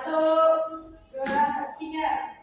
Satu, dua, tiga.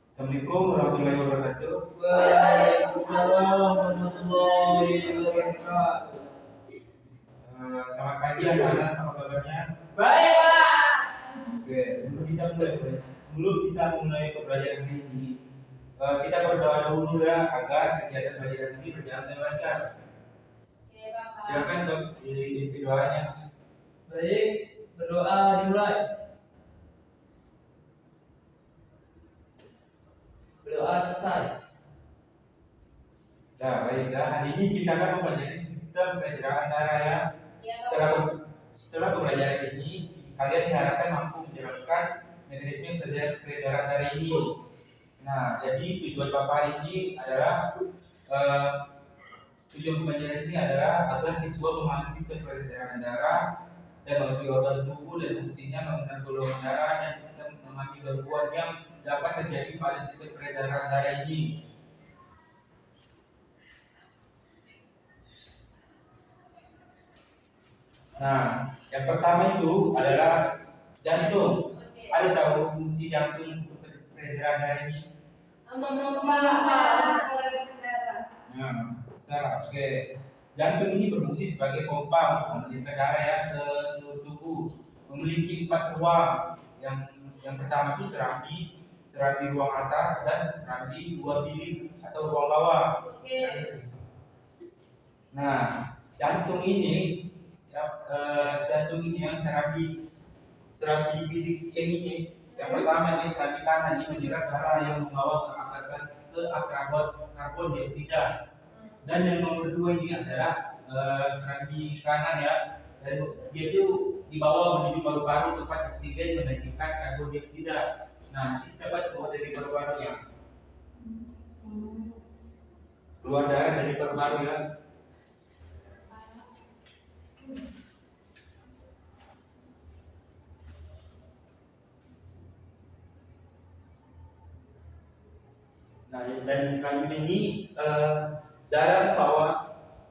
Assalamualaikum warahmatullahi wabarakatuh. Waalaikumsalam warahmatullahi wabarakatuh. Selamat pagi anak-anak, apa kabarnya? Baik, Pak. Oke, sebelum kita mulai pembelajaran ini, kita berdoa dulu ya agar kegiatan belajar ini berjalan dengan lancar. Oke, Bapak. Silakan dok di doanya. Baik, berdoa dimulai. Berdoa selesai. Nah, baiklah, hari ini kita akan mempelajari sistem pencernaan darah ya. Iya, Setelah pembelajaran ini, kalian diharapkan mampu menjelaskan mekanisme peredaran darah ini. Nah, jadi tujuan Bapak hari ini adalah tujuan pembelajaran ini adalah agar siswa memahami sistem peredaran darah dan mengerti organ tubuh dan fungsinya, mengenal golongan darah dan sistem memahami gangguan yang dapat terjadi pada sistem peredaran darah ini. Nah, yang pertama itu adalah jantung. Ada tahu fungsi jantung untuk peredaran darah ini? Memompa darah. Nah, bisa. Oke. Jantung ini berfungsi sebagai pompa untuk mengalirkan darah ya ke seluruh tubuh. Memiliki 4 ruang. Yang pertama itu serambi ruang atas dan serambi 2 bilik atau ruang bawah. Oke. Nah, jantung ini yang serambi bilik ini. Yang pertama ini serambi kanan ini menyerap darah yang membawa ke akar karbon dioksida. Dan yang nomor 2 ini adalah serambi kanan ya, dan dia itu dibawa menuju paru-paru tempat oksigen menaikinkan karbon dioksida. Nah, kita dapat keluar dari paru-paru ya. Keluar darah dari paru-paru ya. Nah, dan selanjutnya ini darah membawa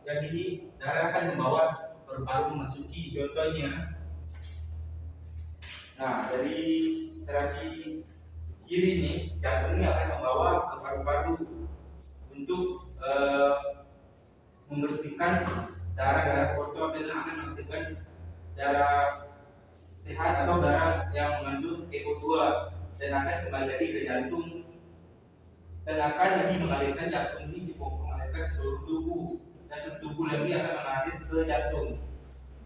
yang ini darah akan membawa paru-paru memasuki, contohnya. Nah, dari serambi kiri ini jantung ini akan membawa ke paru-paru untuk membersihkan darah kotor dan akan menghasilkan darah sehat atau darah yang mengandung CO2 dan akan kembali lagi ke jantung dan akan lagi mengalirkan jantung ini mengalirkan ke seluruh tubuh dan seluruh tubuh lagi akan mengalir ke jantung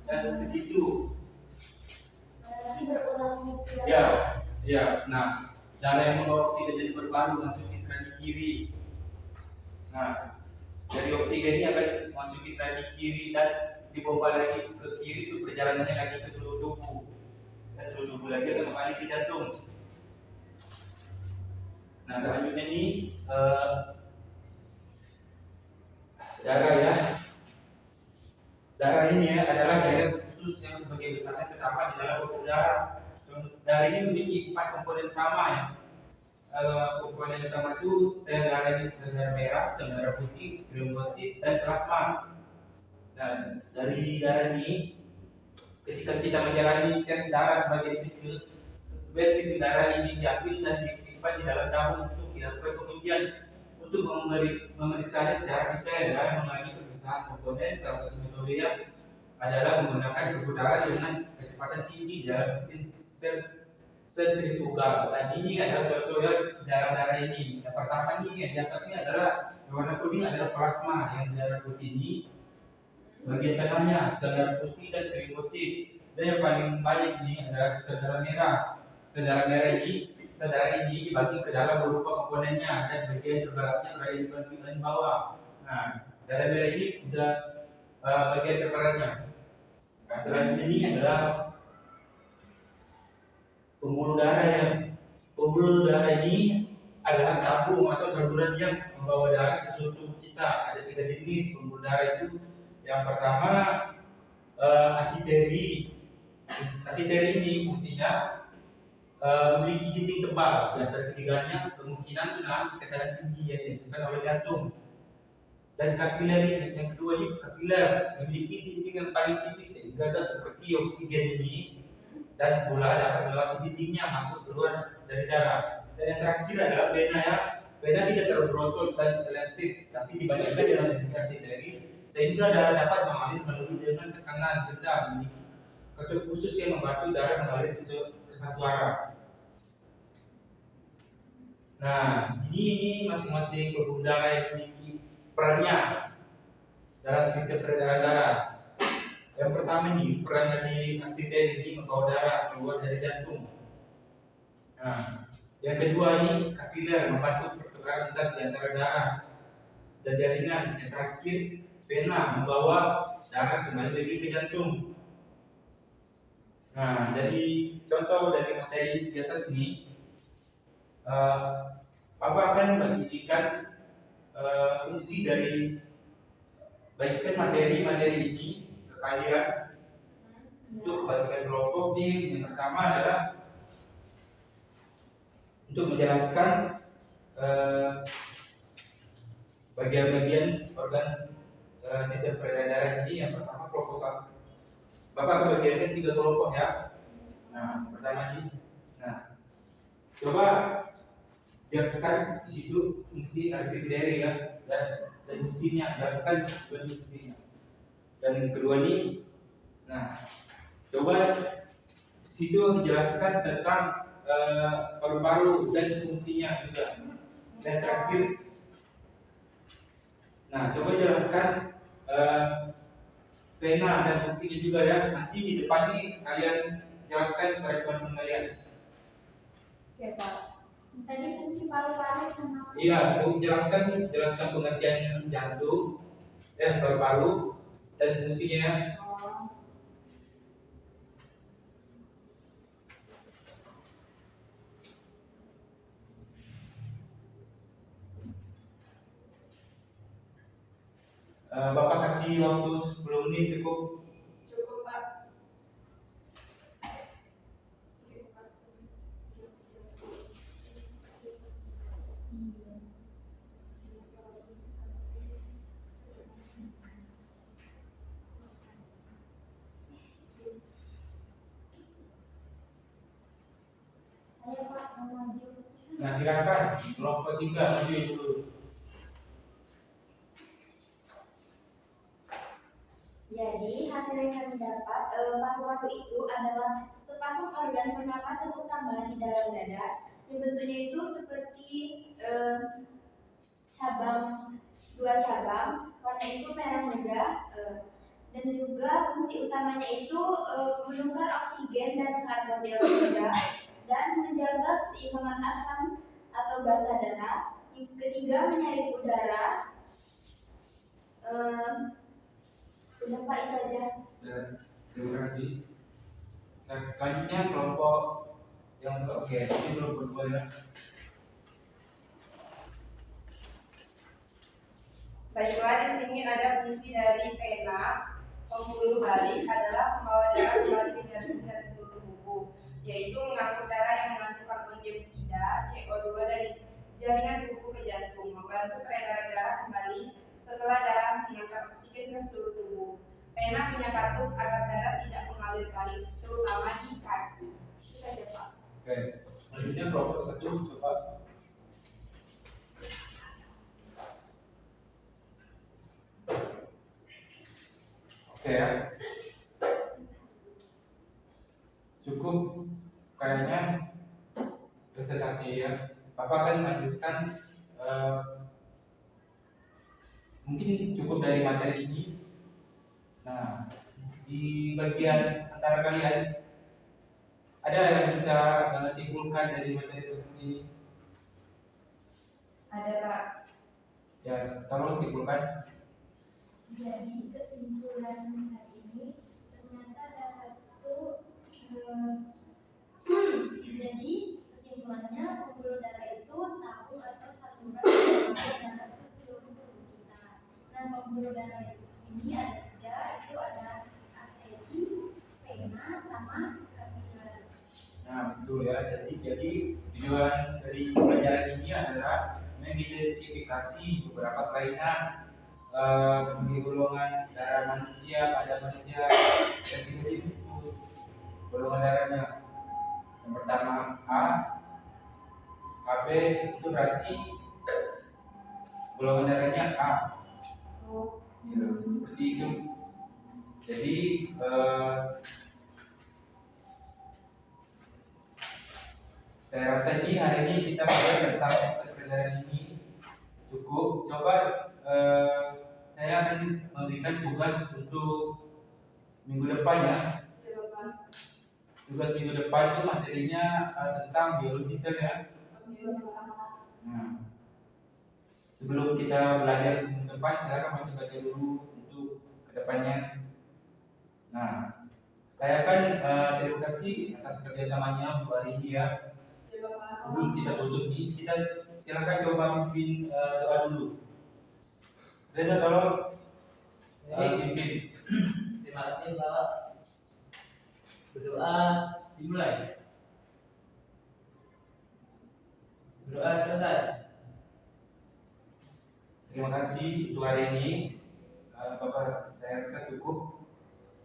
dan segitu. Ya. Nah, darah yang membawa oksigen dari paru-paru masuk ke serambi kiri. Nah, dari oksigen ini akan masuk ke serambi kiri dan dipompa lagi ke kiri untuk perjalanannya lagi ke seluruh tubuh dan seluruh tubuh lagi akan kembali ke jantung. Nah, selanjutnya ini darah ya. Darah ini ya adalah cairan khusus yang sebagai besarnya terdapat di dalam pembuluh darah. Darah ini memiliki 4 komponen utama ya. Komponen utama itu sel darah merah, sel darah putih, trombosit, dan plasma. Dan dari darah ini, ketika kita menjalani tes darah sebagai titik darah ini diambil dan disimpan di dalam tabung untuk dilakukan pengujian untuk memeriksanya secara detail. Darah mengalami pemeriksaan komponen. Salah satu metode yang adalah menggunakan perputaran dengan kecepatan tinggi dalam mesin sentrifugal. Dan ini adalah contoh darah ini. Yang pertama ini yang di atas ini adalah warna kuning adalah plasma, yang darah putih ini bagian tengahnya sel darah putih dan trombosit, dan yang paling banyak ini adalah sel darah merah. Sel darah ini dibagi ke dalam berupa komponennya dan bagian terberatnya berada di bagian bawah. Nah, darah merah ini sudah bagian terberatnya. Nah, selanjutnya ini adalah pembuluh darah ya. Pembuluh darah ini adalah tabung atau saluran yang membawa darah ke seluruh tubuh kita. Ada 3 jenis pembuluh darah itu. Yang pertama arteri. Arteri ini fungsinya memiliki dinding tebal. Di antara ketiganya kemungkinan menahan tekanan tinggi yang disebabkan oleh jantung. Dan kapiler yang kedua ini kapiler memiliki titik yang paling tipis sehingga zat seperti oksigen ini dan gula dapat melewati titiknya masuk keluar dari darah. Dan yang terakhir adalah vena ya. Vena tidak terlalu berotot dan elastis, tapi dibandingkan dengan titik arteri sehingga darah dapat mengalir melalui dengan tekanan rendah, memiliki katup khusus yang membantu darah mengalir ke satu arah. Nah, ini masing-masing pembuluh darah yang memiliki perannya dalam sistem peredaran darah. Yang pertama ini peran dari arteri ini membawa darah keluar dari jantung. Nah, yang kedua ini kapiler membantu pertukaran zat di antara darah dan jaringan. Yang terakhir vena membawa darah kembali lagi ke jantung. Nah, jadi contoh dari materi di atas ini, Bapak akan bagikan fungsi dari bagikan materi-materi ini ke kalian untuk bagikan kelompok nih. Yang pertama adalah untuk menjelaskan bagian-bagian organ sistem peredaran darah ini. Yang pertama kelompok 1. Bapak akan bagikan 3 kelompok ya. Nah, yang pertama ini. Nah, coba jelaskan di situ fungsi arteri ya dan fungsinya, jelaskan fungsinya. Dan yang kedua ini, nah coba di situ jelaskan tentang paru-paru dan fungsinya juga. Dan terakhir, nah coba jelaskan vena dan fungsinya juga ya. Nanti di depan ini kalian jelaskan kepada teman-teman kalian. Ya Pak. Tadi fungsi paru-paru sama. Iya, jelaskan pengertian jantung, paru-paru dan fungsinya. Bapak kasih waktu 10 menit cukup. Cukup Pak. Saya Pak mau maju. Nah silakan kelompok 3 maju dulu. Jadi hasil yang kami dapat, paru-paru itu adalah sepasang organ pernapasan utama di dalam dada yang bentuknya itu seperti dua cabang, warna itu merah muda, dan juga fungsi utamanya itu menukar oksigen dan karbon dioksida dan menjaga keseimbangan asam atau basa darah. Yang ketiga menyaring udara. Sudah Pak, itu aja. Terima kasih. Nah, selanjutnya kelompok yang oke, ini belum berdua ya. Baiklah, di sini ada fungsi dari vena. Pembuluh balik adalah membawa darah kembali ke jantung dan seluruh tubuh, yaitu mengangkut darah yang mengandung karbon dioksida CO2 dari jaringan tubuh ke jantung, membantu peredaran darah kembali setelah darah mengantar oksigen ke seluruh tubuh. Vena punya katup agar darah tidak mengalir balik, terutama di kaki. Itu saja Pak. Oke, selanjutnya kelompok 1 coba. Oke ya. Cukup kayaknya presentasi ya. Bapak akan melanjutkan mungkin cukup dari materi ini. Nah, di bagian antara kalian ada yang bisa simpulkan dari materi tersebut ini? Ada Pak. Ya, tolong simpulkan. Jadi kesimpulan hari ini ternyata darah itu jadi kesimpulannya pembuluh darah itu tabung atau saluran yang mengalir darah ke seluruh tubuh kita. Nah, pembuluh darah ini ada 3, itu ada arteri, vena, sama kapiler. Nah, betul ya. Jadi tujuan dari pelajaran ini adalah mengidentifikasi beberapa kelainan bagi golongan darah manusia, pada manusia ada 3 jenis tuh golongan darahnya. Yang pertama A, AB itu berarti golongan darahnya A. Ya, seperti itu. Jadi saya rasa hari ini kita belajar tentang sistem peredaran ini cukup. Coba saya akan memberikan tugas untuk minggu depan ya. Tugas minggu depan itu materinya tentang biologi sel ya. Nah, sebelum kita belajar minggu depan, silakan baca dulu untuk kedepannya. Nah, saya akan terima kasih atas kerjasamanya untuk hari ini ya. Sebelum kita tutup nih, kita silakan coba mungkin doa dulu. Reza tolong pimpin. Terima kasih Bapak. Berdoa dimulai. Berdoa selesai. Terima kasih untuk hari ini. Bapak, saya rasa cukup.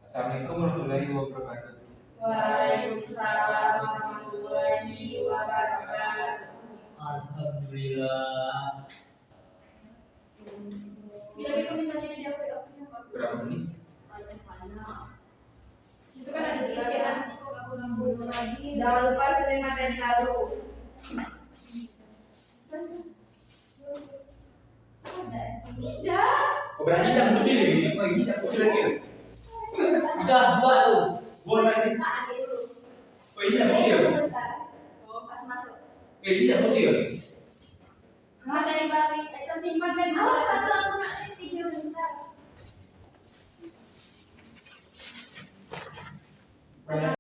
Assalamualaikum warahmatullahi wabarakatuh. Waalaikumsalam warahmatullahi wabarakatuh. Alhamdulillah. Bila itu minta sini dia Berapa menit? itu kan ada 3 ya. Jangan lupa sering materi lalu. Tidak. Oh, berarti tidak putih ini. Apa ini tidak putih lagi? Udah buat tuh. Boleh lagi. Oh, ini tidak putih ya? Oh, pas masuk. Ini tidak putih ya? Materi baru itu simpan dan Awas satu aku nak video bentar.